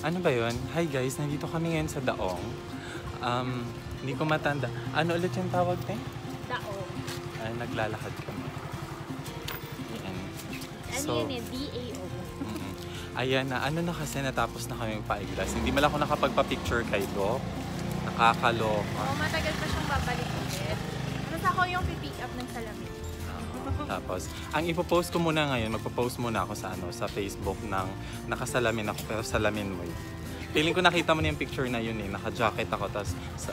Ano ba yun? Hi guys, nandito kami ngayon sa Daong. Hindi ko matanda. Ano ulit yung tawag na? Daong. Naglalakad kami. Ayan. Ano yun eh? D-A-O. Ayan na, ano na kasi natapos na kami pa-eyeglass. Hindi man ako nakapagpa-picture kay Doc. Nakakaloka. Matagal pa siyang babalik ulit. Basta ako yung pipick up ng salamin. Tapos, ang ipopost ko muna ngayon, magpo-post muna ako sa sa Facebook ng nakasalamin ako, pero salamin mo yun. Feeling ko nakita mo na yung picture na yun eh, naka-jacket ako, tapos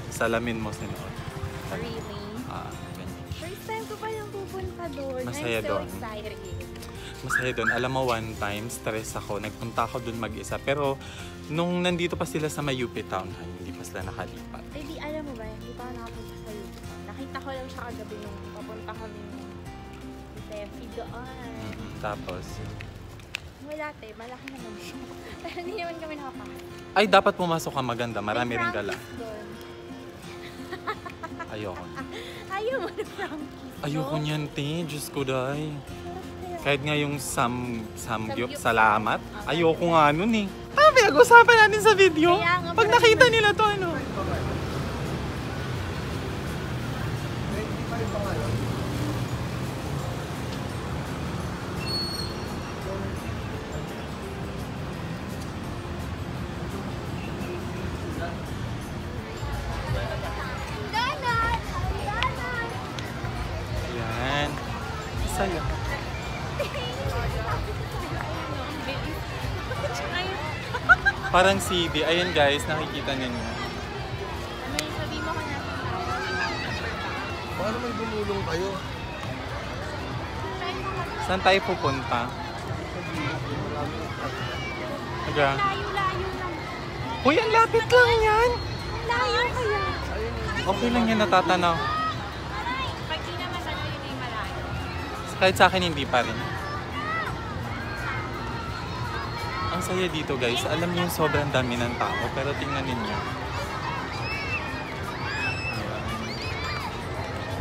salamin mo sinuot. Really? Ganyan. First time ko pa yung pupunta doon. Masaya I'm so doon. excited. Masaya doon. Alam mo, one time, stress ako. Nagpunta ako doon mag-isa. Pero, nung nandito pa sila sa Mayupi Town Hall, hindi pa sila nakalipat. Eh di, alam mo ba, hindi pa ako nakapunta sa YouTube. Nakita ko lang siya kagabi nung papunta kami ng Steffi doon. Tapos, Wala te, malaki naman siya. Pero hindi naman kami nakapasok. ay, dapat pumasok ka maganda. Marami rin gala. Doon. Ayoko. Ayaw mo na Frankies. Ayoko niyan, te. Diyos ko, day. Kahit nga yung samgyup, Samgyup. salamat. Ayoko nga nun eh. Pinag-usapan natin sa video. Kaya nga, Pag nakita nila to, ano? Ayan. Saya. Parang CD. Ayun guys, nakikita ninyo. May sabi mo ka na. Paano may gumulong kayo? Saan tayo pupunta? Aga. Layo-layo lang. Uy, ang lapit lang yan. Layo kaya. Okay lang yan, natatanaw. Pag di naman ano yun ay malayo. Kahit sa akin, hindi pa rin. Ang saya dito guys. Alam niyo yung sobrang dami ng tao. Pero tingnan ninyo.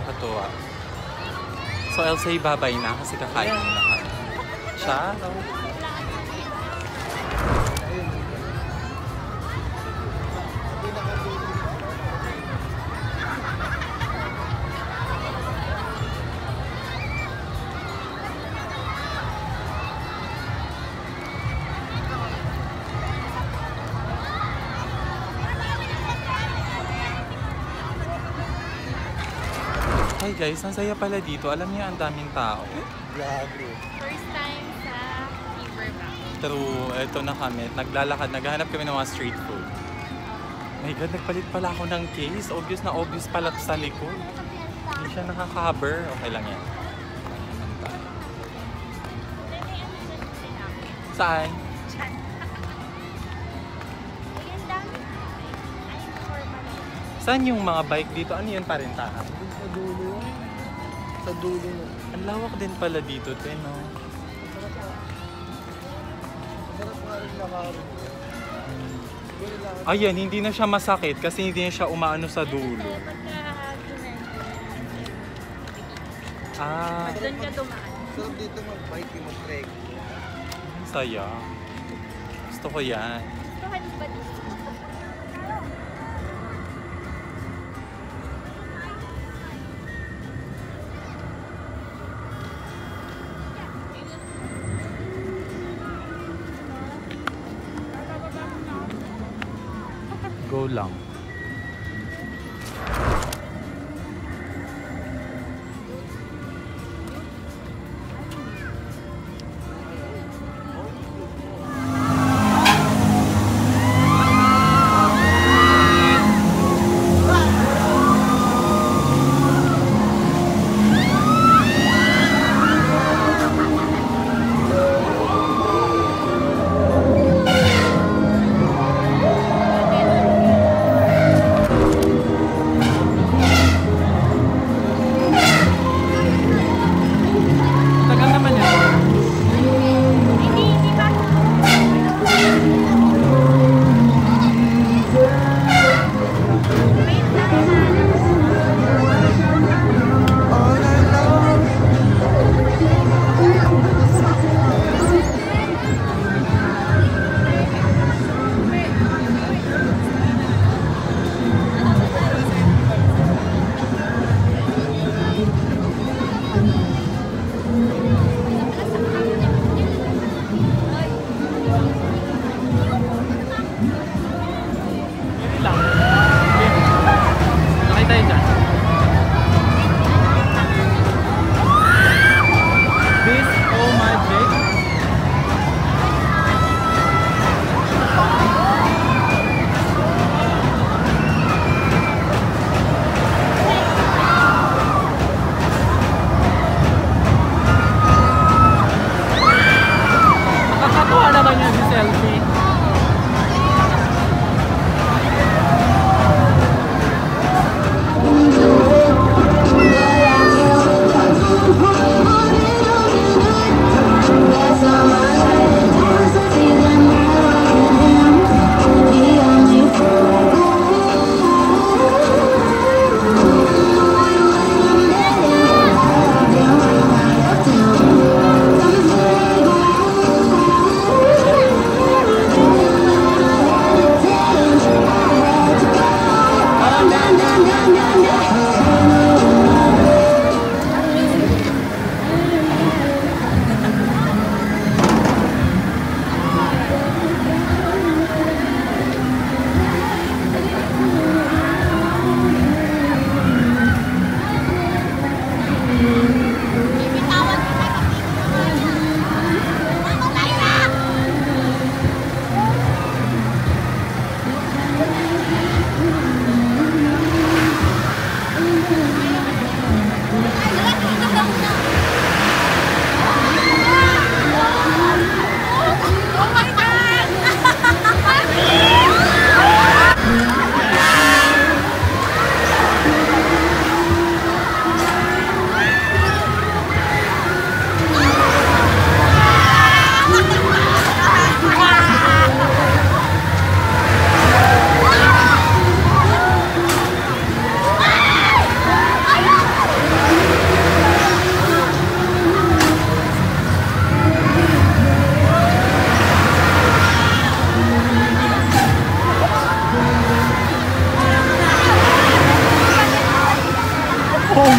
Katuwa. So I'll say bye-bye na kasi kakain na kami. Ciao! Hi guys, ang saya pala dito. Alam niyo, ang daming tao. Grabe. First time sa Riverbank. True, eto na kami. Naglalakad, naghahanap kami ng mga street food. My God, nagpalit pala ako ng case. Obvious na obvious pala sa likod. Hindi siya nakaka-cover. Okay lang yan. Saan? Saan yung mga bike dito? Ano yun, Parintahan? Sa dulo. Sa dulo. Ang lawak din pala dito, te, no? Sarap nga rin nakaroon. Ayan, hindi na siya masakit kasi hindi na siya umaano sa dulo. Ah, Doon ka dumaan. Sarap dito mag-bike yung mag-trek. ang saya. Gusto ko yan. Gustuhan ba dito? Go lang.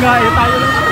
nga eh, tayo lang